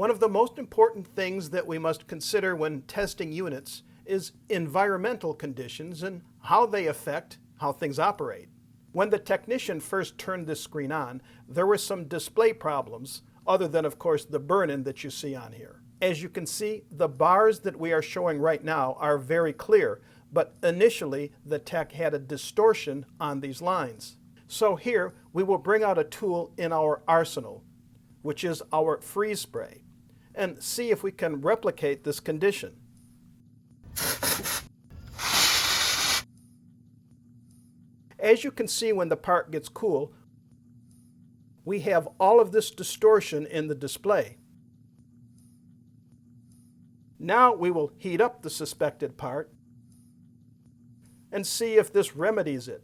One of the most important things that we must consider when testing units is environmental conditions and how they affect how things operate. When the technician first turned this screen on, there were some display problems, other than, of course, the burn-in that you see on here. As you can see, the bars that we are showing right now are very clear, but initially the tech had a distortion on these lines. So here we will bring out a tool in our arsenal, which is our freeze spray, and see if we can replicate this condition. As you can see, when the part gets cool, we have all of this distortion in the display. Now we will heat up the suspected part and see if this remedies it.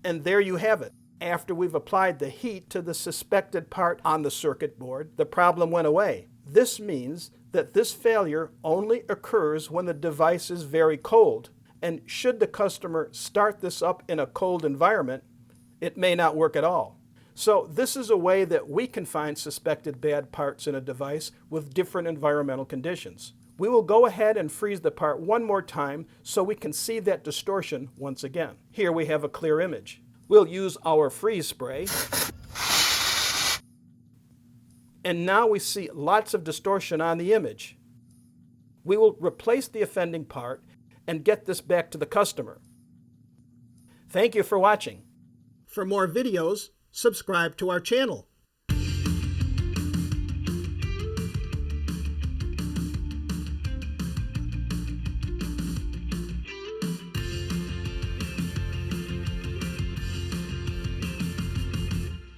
And there you have it. After we've applied the heat to the suspected part on the circuit board, the problem went away. This means that this failure only occurs when the device is very cold, and should the customer start this up in a cold environment, it may not work at all. So this is a way that we can find suspected bad parts in a device with different environmental conditions. We will go ahead and freeze the part one more time so we can see that distortion once again. Here we have a clear image. We'll use our freeze spray. And now we see lots of distortion on the image. We will replace the offending part and get this back to the customer. Thank you for watching. For more videos, subscribe to our channel.